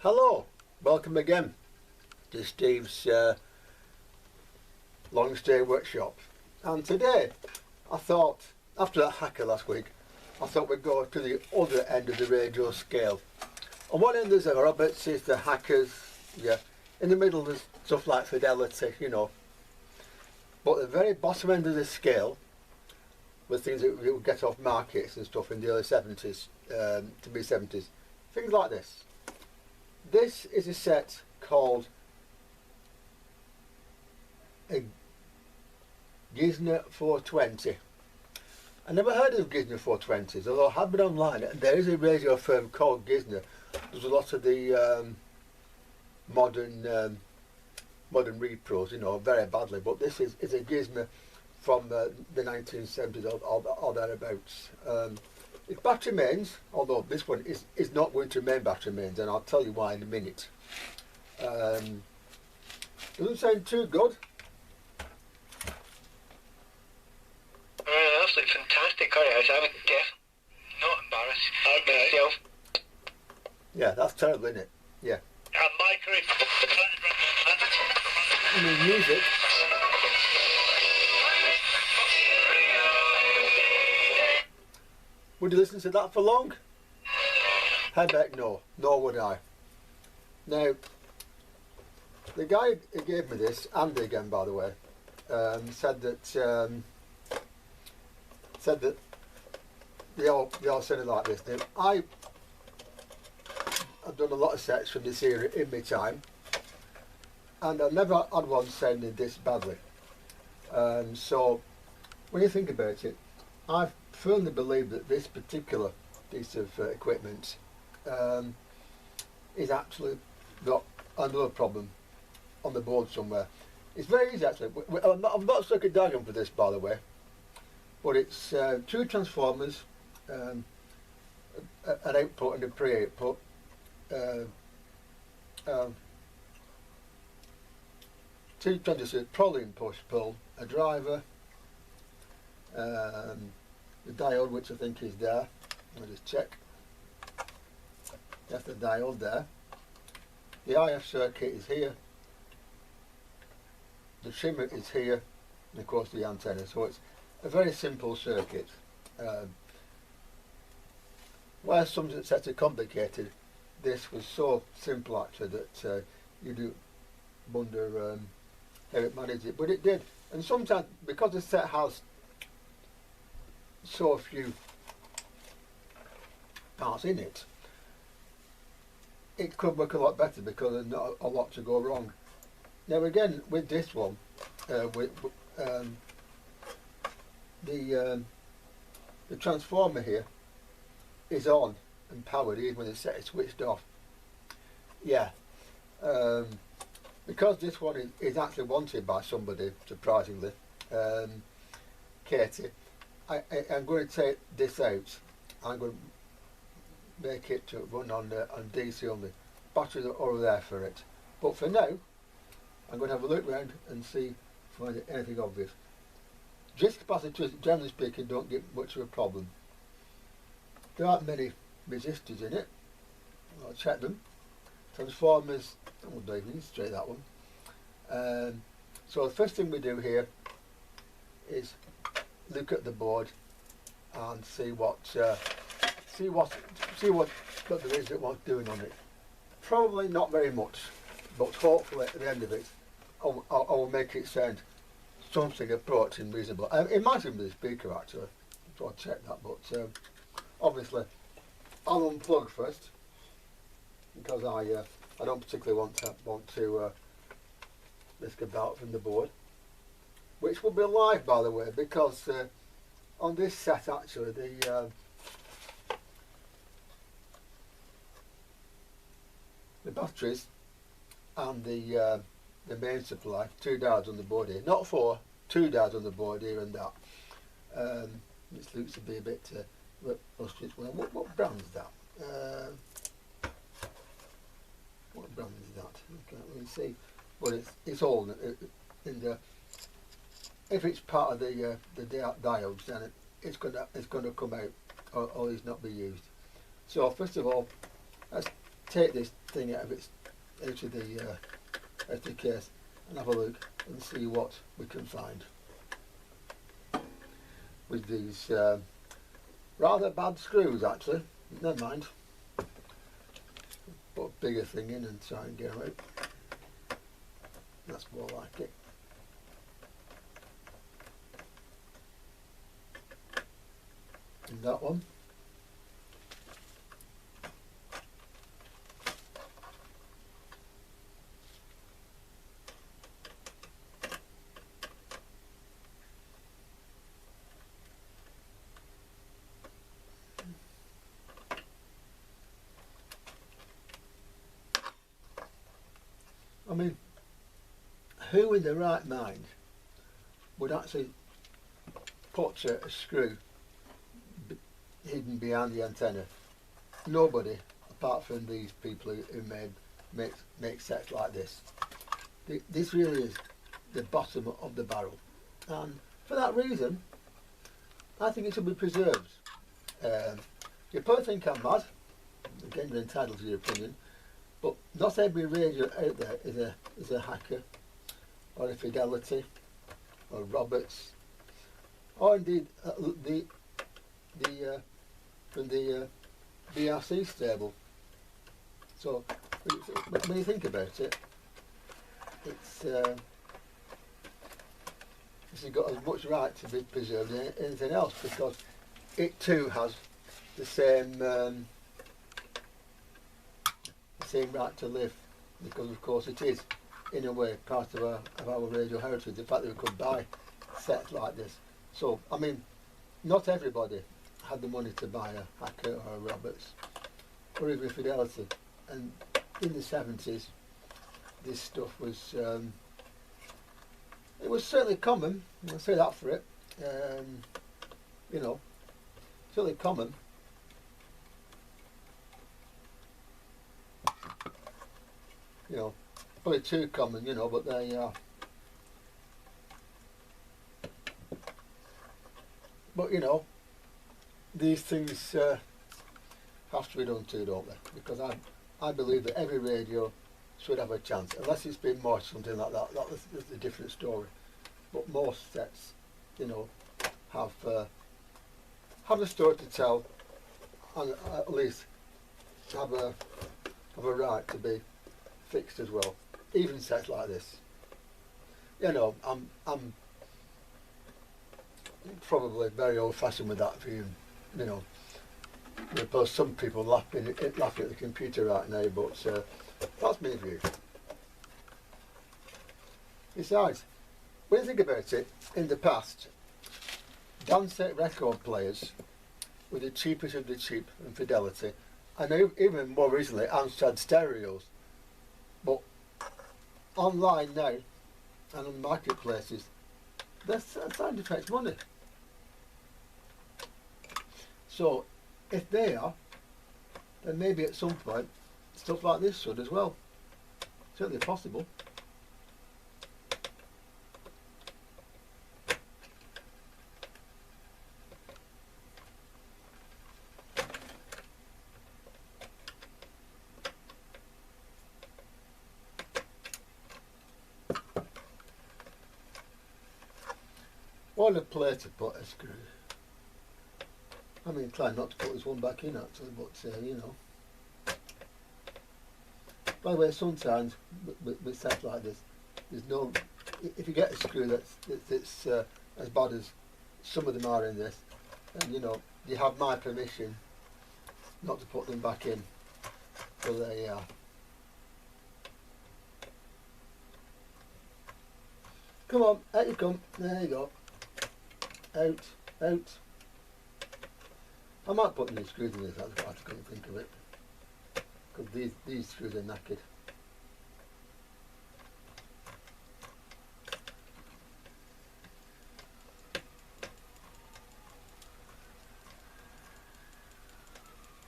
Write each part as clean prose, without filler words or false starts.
Hello, welcome again to Steve's long stay workshop. And today I thought, after that hacker last week, I thought we'd go to the other end of the radio scale. On one end there's the Roberts, is the hackers, yeah. In the middle there's stuff like Fidelity, you know. But at the very bottom end of the scale were things that we would get off markets and stuff in the early 70s, to mid 70s. Things like this. This is a set called a Gizna 420. I never heard of Gizna 420s, although I have been online. There is a radio firm called Gizna. There's a lot of the modern repros, you know, very badly. But this is a Gizna from the 1970s or thereabouts. It's battery mains, although this one is not going to remain battery mains, and I'll tell you why in a minute. Doesn't sound too good. Absolutely fantastic car. I would definitely not embarrassed myself. Yeah, that's terrible, isn't it? Yeah. I mean, music. Would you listen to that for long? I bet no. Nor would I. Now, the guy who gave me this, Andy again by the way, said that they all sounded like this. Now, I've done a lot of sets from this era in my time, and I've never had one sounding this badly. So, when you think about it, I firmly believe that this particular piece of equipment is actually got another problem on the board somewhere. It's very easy actually. I've not stuck a diagram for this, by the way, but it's two transformers, an output and a pre-output, two transistors, probably in push-pull, a driver, the diode, which I think is there. I'll just check. That's the diode there. The IF circuit is here. The trimmer is here, and of course the antenna. So it's a very simple circuit. Where some sets are complicated, this was so simple actually that you do wonder how it managed it, but it did. And sometimes, because the set has so few parts in it, it could work a lot better because there's not a lot to go wrong. Now again, with this one, the transformer here is on and powered even when the set is switched off. Yeah, because this one is actually wanted by somebody, surprisingly, Katie, I'm going to take this out. I'm going to make it to run on DC only. Batteries are all there for it. But for now, I'm going to have a look around and see if I find anything obvious. Drift capacitors, generally speaking, don't give much of a problem. There aren't many resistors in it. I'll check them. Transformers, we'll demonstrate that one. So the first thing we do here is look at the board and see what there is that what's doing on it. Probably not very much, but hopefully at the end of it, I will make it sound something approaching reasonable. It might even be the speaker actually, so I'll check that. But obviously, I'll unplug first because I don't particularly want to risk about from the board, which will be live, by the way, because on this set actually the batteries and the main supply, two diodes on the board here, not four, two diodes on the board here and that. This looks to be a bit lustrous. What brand is that? What brand is that? I can't really see, but it's all in the. If it's part of the diodes, then it's going to come out, or it's not be used. So first of all, let's take this thing out of the case and have a look and see what we can find with these rather bad screws actually. Never mind. Put a bigger thing in and try and get them out. That's more like it. And that one. I mean, who in their right mind would actually put a screw hidden behind the antenna? Nobody, apart from these people who make sets like this. This really is the bottom of the barrel, and for that reason, I think it should be preserved. You probably think I'm mad. Again, you're entitled to your opinion. But not every radio out there is a Hacker or a Fidelity or Roberts or indeed from the BRC stable. So when you think about it, it's got as much right to be preserved as anything else, because it too has the same right to live, because of course it is in a way part of our radio heritage, the fact that we could buy sets like this. So I mean, not everybody had the money to buy a Hacker or a Roberts or even a Fidelity, and in the 70s this stuff was it was certainly common. I'll say that for it. You know, certainly common. You know, probably too common, you know, but there you are. But you know, these things have to be done too, don't they? Because I believe that every radio should have a chance, unless it's been mortgaged, something like that. That's a different story. But most sets, you know, have a story to tell, and at least have a right to be fixed as well. Even sets like this. You know, I'm probably very old-fashioned with that view. You know, I suppose some people laughing at the computer right now, but that's my view. Besides, when you think about it, in the past, dance set record players were the cheapest of the cheap and Fidelity, and even more recently, Amstrad stereos. But online now and on marketplaces, they're starting to fetch money. So if they are, then maybe at some point stuff like this should as well. Certainly possible. What a place to put a screw. I'm inclined not to put this one back in actually, but you know. By the way, sometimes with sets like this, there's no. If you get a screw that's as bad as some of them are in this, then you know you have my permission not to put them back in. So there you are. Come on, out you come. There you go. Out, out. I might put new screws in this, that's what I couldn't think of it. Because these screws are knackered.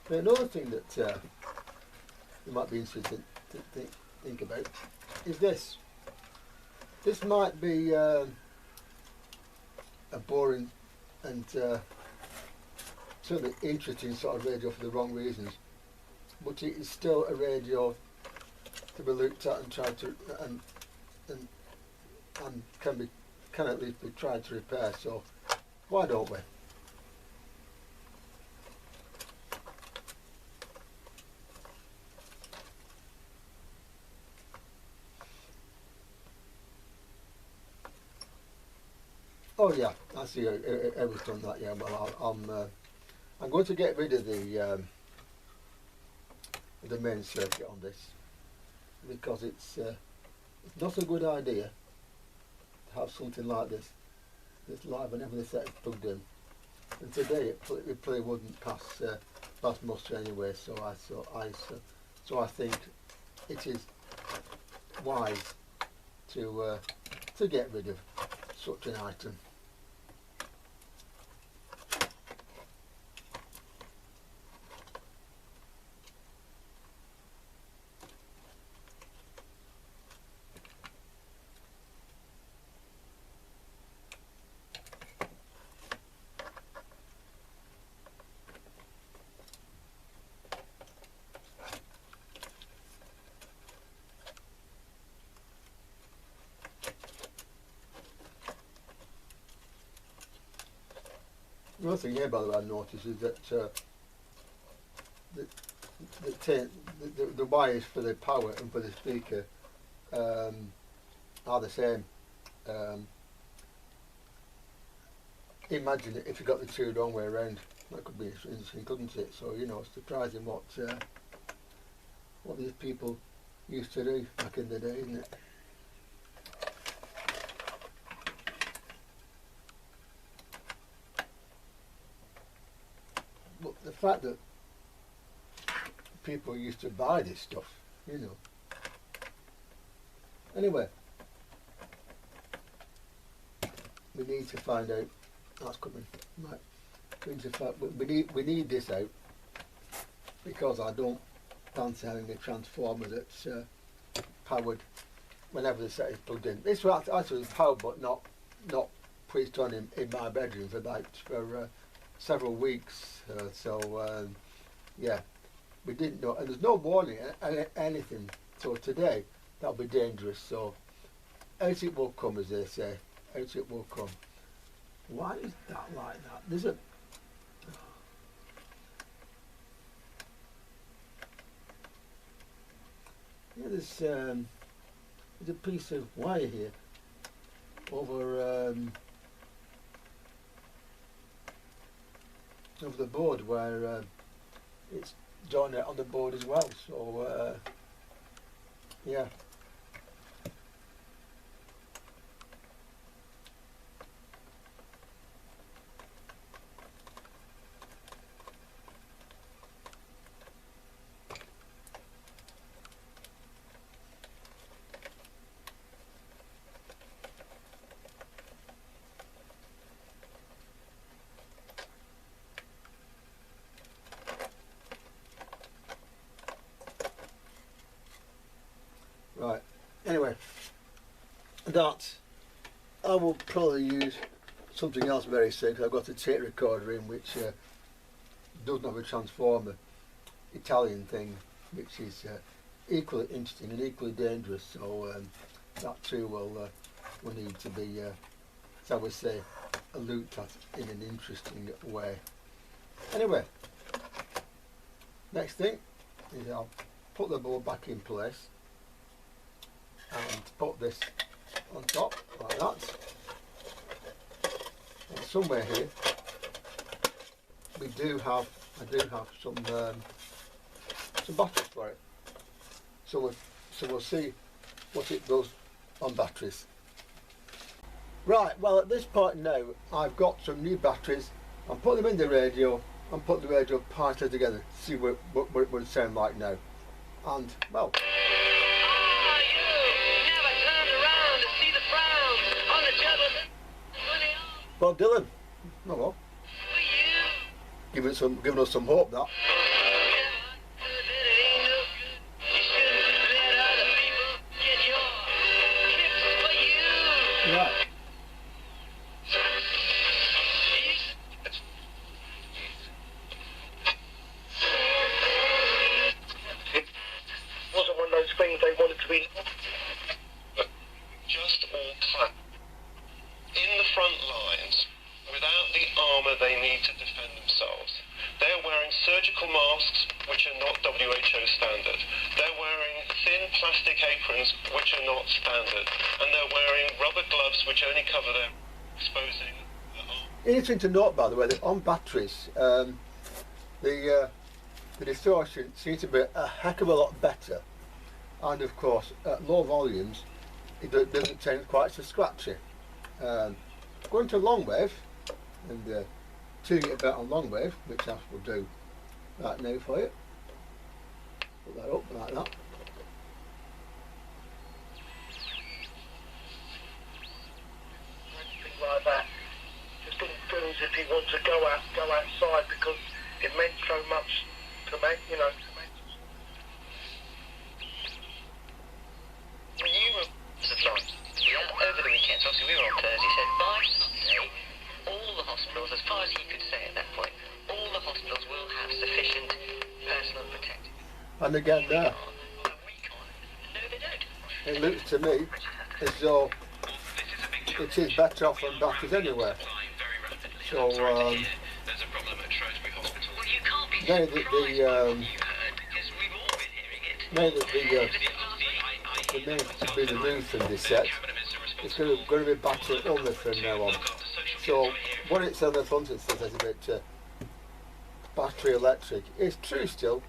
But another thing that you might be interested to think about is this. This might be a boring and certainly interesting sort of radio for the wrong reasons. but it is still a radio to be looked at and tried to and can at least be tried to repair. So why don't we? Oh yeah, I see. Everyone's done that. Yeah. Well, I'm going to get rid of the main circuit on this because it's not a good idea to have something like this live whenever the set is plugged in. And today it probably wouldn't pass muster anyway. So I think it is wise to get rid of such an item. Another thing here, by the way, I noticed is that the wires for the power and for the speaker are the same. Imagine if you got the two the wrong way around. That could be interesting, couldn't it? So it's surprising what these people used to do back in the day, isn't it? But the fact that people used to buy this stuff, Anyway, we need to find out. That's coming. Right. We need this out because I don't fancy having a transformer that's powered whenever the set is plugged in. This was actually powered, but not pushed on in my bedroom for several weeks. Yeah, we didn't know, and there's no warning anything. So today that'll be dangerous. So out it will come, as they say. Out it will come. Why is that like that? There's a there's a piece of wire here over the board where it's drawn out on the board as well. So yeah. Right, anyway, that I will probably use something else very soon because I've got a tape recorder in which doesn't have a transformer, Italian thing, which is equally interesting and equally dangerous. So that too will need to be, as I would say, looked at in an interesting way. Anyway, next thing is I'll put the board back in place and put this on top like that. And somewhere here I do have some batteries for it. So we'll see what it does on batteries. Right, well at this point now I've got some new batteries. I'm putting them in the radio and put the radio partly together to see what it would sound like now. And well, well, Dylan, oh well, giving us some hope, that. Right. we just all clap in the front lines without the armour they need to defend themselves. They're wearing surgical masks which are not WHO standard. They're wearing thin plastic aprons which are not standard. And they're wearing rubber gloves which only cover them, exposing the arm. Interesting to note, by the way, that on batteries, the distortion seems to be a heck of a lot better, and of course at low volumes it doesn't sound quite so scratchy. Going to long wave and tuning it a bit on long wave, which I will do right now for you. Put that up like that. Anything like that. Just didn't feel as if he wanted to go outside because it meant so much to me, you know. When you were over the weekend, obviously we were on Thursday, he said by Sunday all the hospitals, as far as he could say at that point, all the hospitals will have sufficient personal protective. And again there, No, they don't. it looks to me as though it is better off than batteries anywhere. So now that the main to be removed from this set, it's going to be battery only from now on. So when it's on the front it says a bit battery electric. It's true still,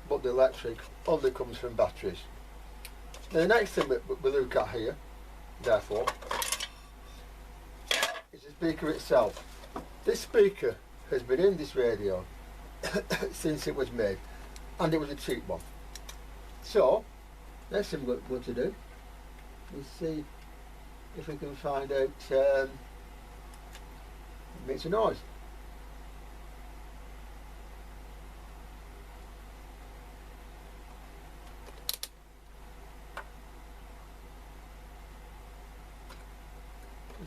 but the electric only comes from batteries. Now the next thing we look at here, therefore, is the speaker itself. This speaker has been in this radio since it was made, and it was a cheap one. So next thing we're going to do is see if we can find out it makes a noise.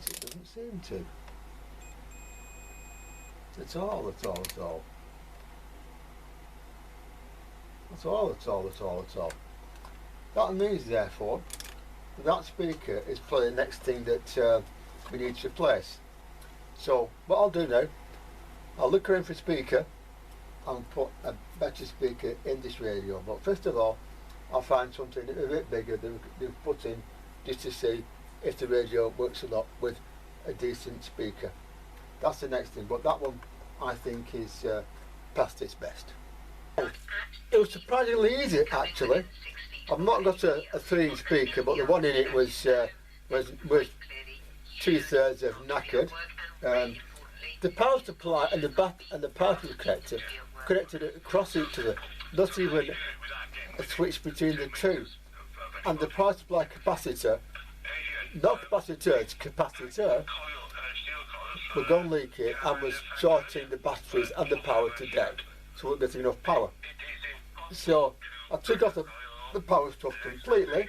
It doesn't seem to. At all. That means, therefore, that speaker is probably the next thing that we need to replace. So what I'll do now, I'll look around for a speaker and put a better speaker in this radio. But first of all, I'll find something a bit bigger that we can put in just to see if the radio works or not with a decent speaker. That's the next thing, but that one I think is past its best. It was surprisingly easy actually. I've not got a 3-inch speaker, but the one in it was 2/3 of knackered. The power supply and the power connector connected across each other, not even a switch between the two. And the power supply capacitor, not capacitors, capacitor, were gone leaking and was shorting the batteries and the power to deck, so we weren't getting enough power. So I took off the power stuff completely,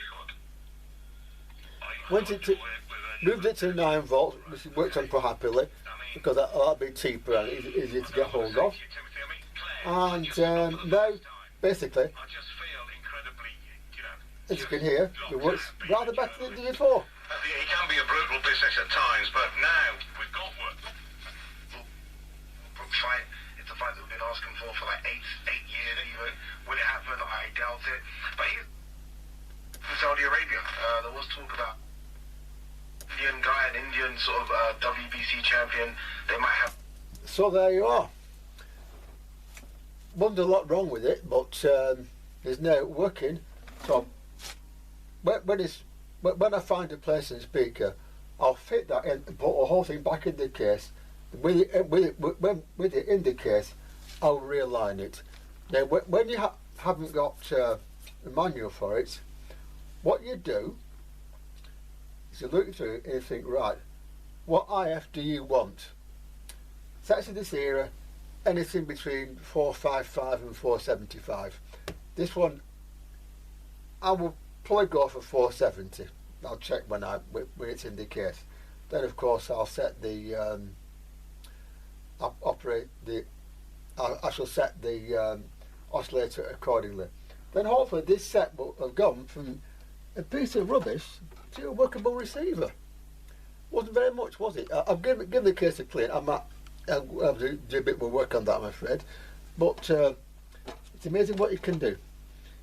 moved it to 9 volts, which worked on quite happily because that'll be cheaper and easier to get hold of. And now, basically, as you can hear, it works rather better than it did before. It can be a brutal business at times, but now we've got work. Fight. It's a fight that we've been asking for like eight years even. Will it happen? I doubt it. But here in Saudi Arabia, there was talk about Indian guy, an Indian sort of WBC champion. They might have. So there you are. Wasn't a lot wrong with it, but it's now working. So when I find a place in speaker, I'll fit that in and put the whole thing back in the case. With it in the case, I'll realign it. Now, when you haven't got a manual for it, what you do is you look through it and you think, right, what IF do you want? Sets of this era, anything between 455 and 475. This one, I will probably go for 470. I'll check when it's in the case. Then, of course, I'll set the I shall set the oscillator accordingly. Then hopefully this set will have gone from a piece of rubbish to a workable receiver. Wasn't very much, was it? I've given the case a clean. I'll do a bit more work on that, I'm afraid. But it's amazing what you can do.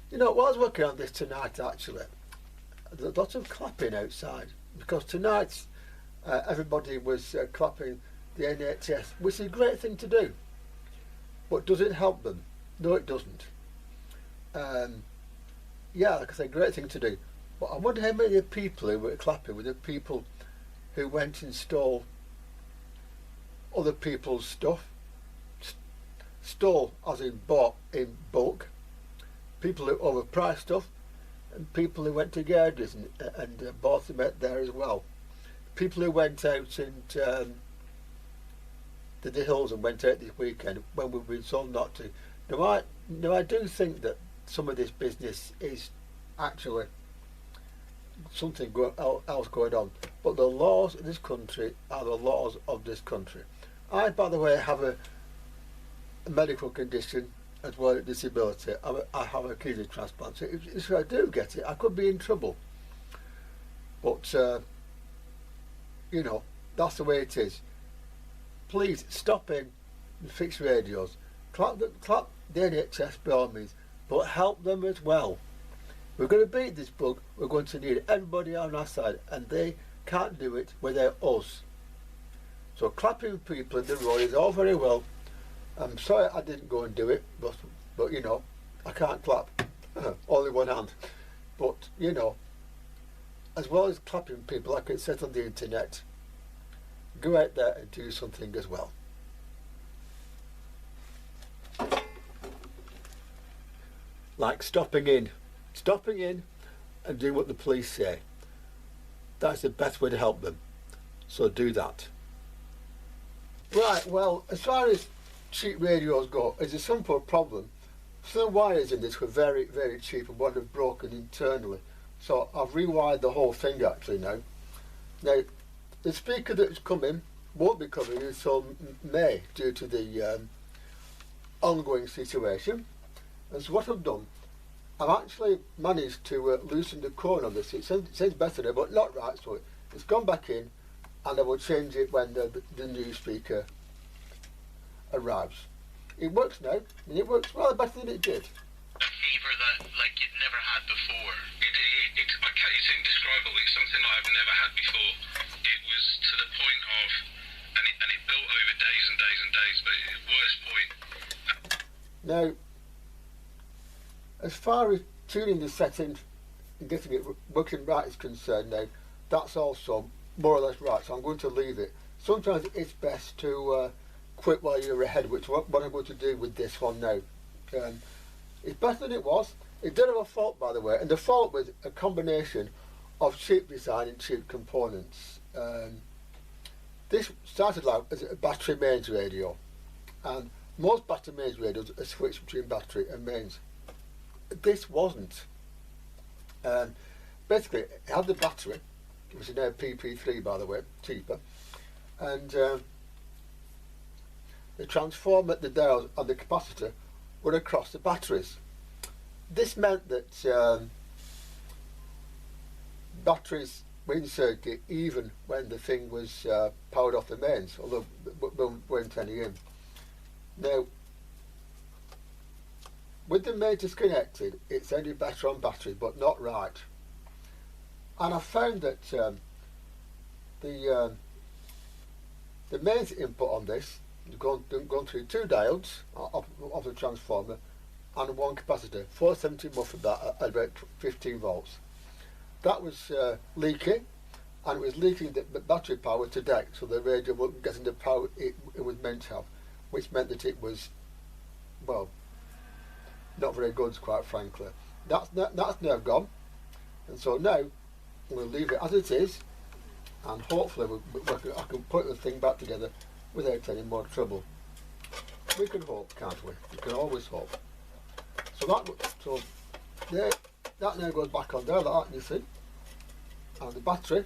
You know, while I was working on this tonight, actually, there's lots of clapping outside because tonight everybody was clapping the NHS, which is a great thing to do. But does it help them? No, it doesn't. Yeah, like I say, great thing to do. But I wonder how many of the people who were clapping were the people who went and stole other people's stuff. Stole as in bought in bulk. People who overpriced stuff, and people who went to garages and bought them out there as well. People who went out and did the hills and went out this weekend when we've been told not to. Now I do think that some of this business is actually something else going on, but the laws in this country are the laws of this country. I, by the way, have a medical condition as well as disability. I have a kidney transplant, so if I do get it, I could be in trouble. But you know, that's the way it is. Please stop in and fix radios. Clap the NHS by all means, but help them as well. We're going to beat this bug. We're going to need everybody on our side, and they can't do it without us. So clapping people in the road is all very well. I'm sorry I didn't go and do it, but you know, I can't clap. Only one hand. But you know, as well as clapping people, like it says on the internet, go out there and do something as well. Like stopping in and doing what the police say. That's the best way to help them. So do that. Right, well, as far as cheap radios go, it's a simple problem. Some of the wires in this were very, very cheap and one have broken internally. So I've rewired the whole thing actually now. Now, the speaker that's coming won't be coming until May due to the ongoing situation. And so what I've done, I've actually managed to loosen the core of this. It sounds better now, but not right. So it's gone back in, and I will change it when the new speaker arrives. It works now, and it works rather better than it did. A fever that like you'd never had before. It's indescribable. It's something that I've never had before. It was to the point of, and it built over days and days and days. But the worst point. Now, as far as tuning the settings and getting it working right is concerned now, that's also more or less right, so I'm going to leave it. Sometimes it's best to quit while you're ahead, which is what I'm going to do with this one now. It's better than it was. It did have a fault, by the way, and the fault was a combination of cheap design and cheap components. This started out as a battery mains radio, and most battery mains radios are switched between battery and mains. This wasn't. Basically, it had the battery, which is now PP3 by the way, cheaper, and the transformer, the dials and the capacitor were across the batteries. This meant that batteries were in circuit even when the thing was powered off the mains, although there weren't any in. Now, with the mains disconnected, it sounded better on battery, but not right. And I found that the mains input on this gone through two diodes of the transformer and one capacitor, 470 muff of that at about 15 volts. That was leaking, and it was leaking the battery power to deck, so the radio wasn't getting the power it was meant to have, which meant that it was, well, not very good, quite frankly. That's now gone, and so now we'll leave it as it is, and hopefully I can put the thing back together without any more trouble. We can hope, can't we? We can always hope. So that now goes back on there, like that, you see, and the battery.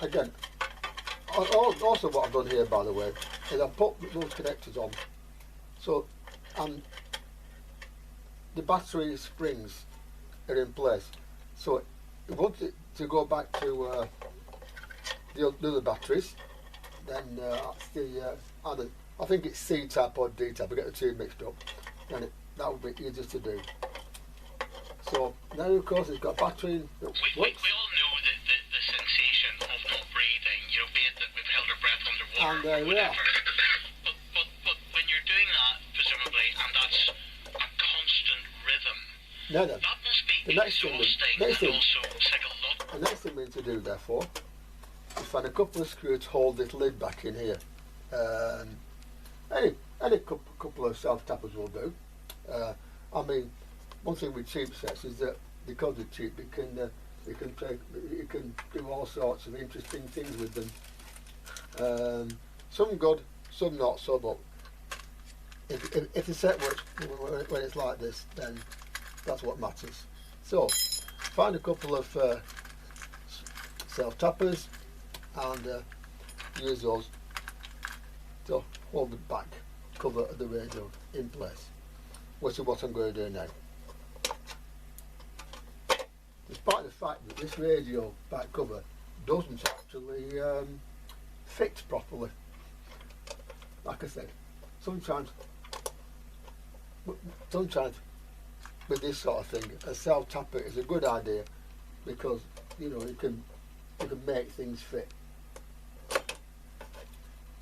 Again, also what I've done here, by the way, is I've put those connectors on. So, and the battery springs are in place. So if you want it to go back to the other batteries, then that's the either, I think it's C type or D type. I get the two mixed up. Then that would be easier to do. So now, of course, it's got a battery. We all know the sensation of not breathing. You know, be it that we've held our breath underwater or whatever. But when you're doing that, presumably, and that's a constant rhythm, that must be exhausting and also psychological. The next thing we need to do, therefore, is find a couple of screws to hold this lid back in here. Any couple of self-tappers will do. I mean, one thing with cheap sets is that because they're cheap, you can do all sorts of interesting things with them. Some good, some not so. But if the set works when it's like this, then that's what matters. So find a couple of self-tappers and use those to hold the back cover of the radio in place, which is what I'm going to do now. Despite the fact that this radio back cover doesn't actually fit properly, like I said, sometimes with this sort of thing, a self-tapper is a good idea because you know you can make things fit.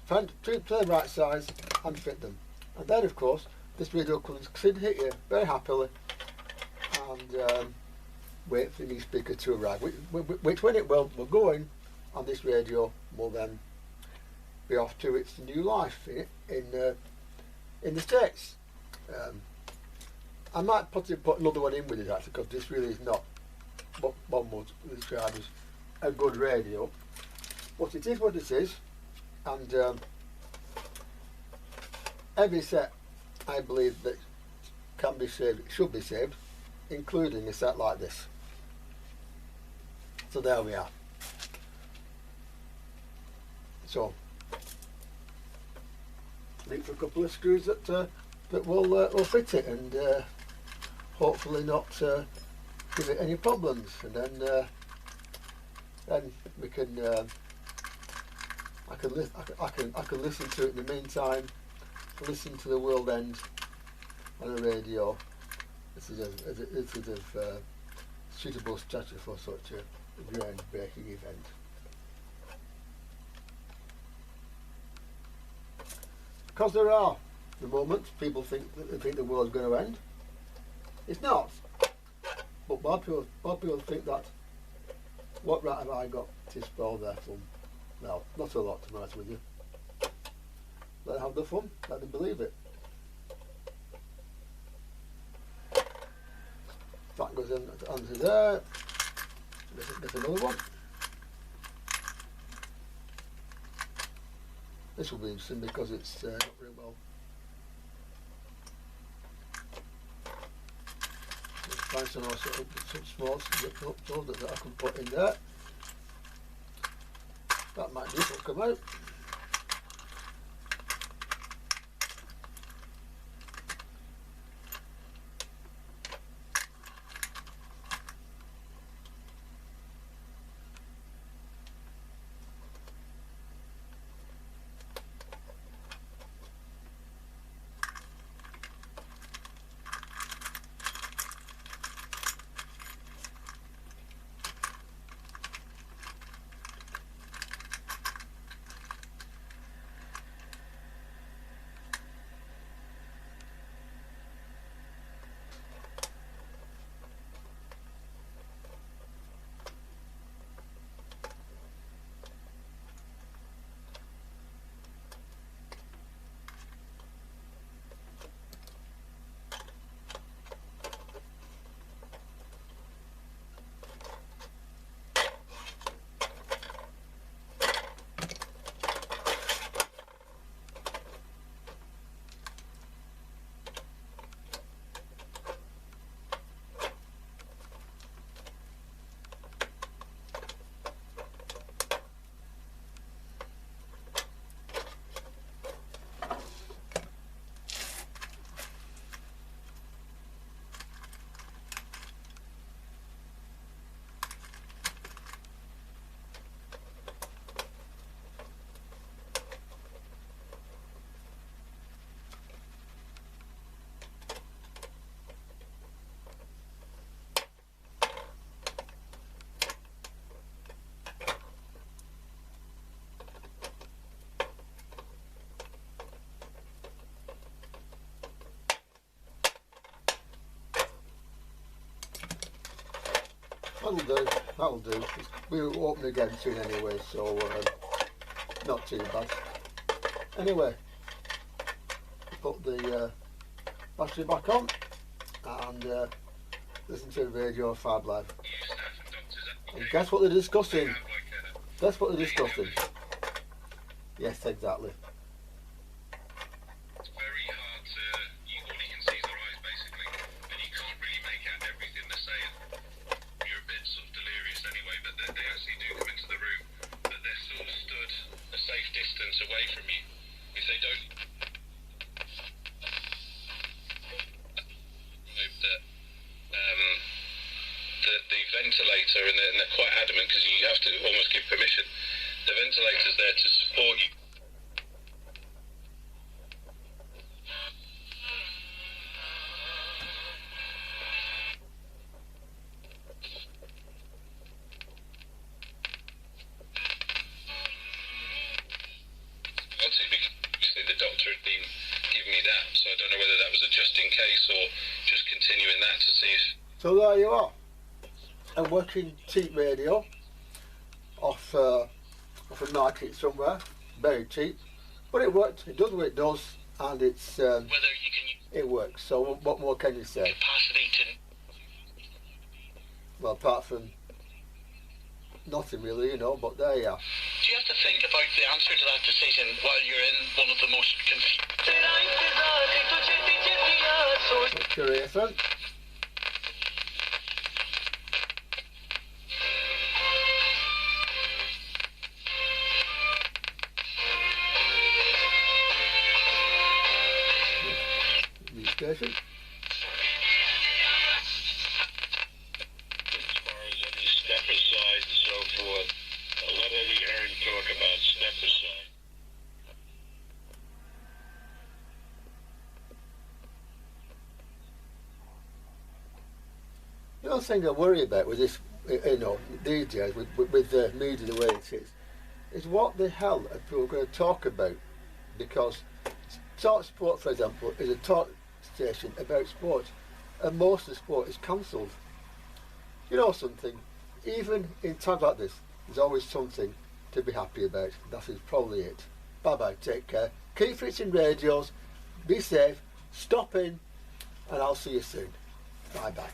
Find to the right size and fit them, and then of course this radio comes sit here very happily and wait for the new speaker to arrive, which when it will go in, and this radio will then be off to its new life in the States. I might put another one in with it actually, because this really is not what one would describe as a good radio, but it is what it is, and every set I believe that can be saved, should be saved, including a set like this. So there we are. So look for a couple of screws that will fit it and hopefully not give it any problems, and then we can I can listen to it in the meantime. Listen to the world end on the radio. This is a suitable strategy for such a ground-breaking event. Because there are the moments people think the world's going to end. It's not. But more people think that. What right have I got to spoil their fun? No, not a lot, to be honest with you. Let them have the fun. Let them believe it. That goes in onto there. There's another one. This will be interesting because it's not very well. Let's find some small zip that I can put in there. That might do it, will come out. That'll do. We'll open again soon anyway, so not too bad. Anyway, put the battery back on and listen to Radio 5 Live. And guess what they're discussing? Guess what they're discussing? Yes, exactly. It's very hard to, all you can see is their eyes basically, and you can't really make out everything they're saying. You're a bit sort of delirious anyway, but they actually do come into the room, but they're sort of stood a safe distance away from you. If they don't the ventilator, and they're quite adamant because you have to almost give permission. The ventilator's there to support you. Obviously the doctor had been giving me that, so I don't know whether that was a just in case or just continuing that to see if... So there you are. A working cheap radio off a market somewhere, very cheap, but it worked. It does what it does, and it's Whether you can it works. So what more can you say? capacity to Well, apart from nothing really, you know. But there you are. Do you have to think about the answer to that decision while you're in one of the most Curious, huh? Station. As far as any step aside and so forth, let Eddie Hearn talk about step aside. The other thing I worry about with this, you know, these days with the media the way it is what the hell are people going to talk about? Because Talk Sport, for example, is a talk station about sport, and most of the sport is cancelled. You know something, even in times like this, there's always something to be happy about. That is probably it. Bye bye, take care, keep fixing radios, be safe, stop in, and I'll see you soon. Bye bye.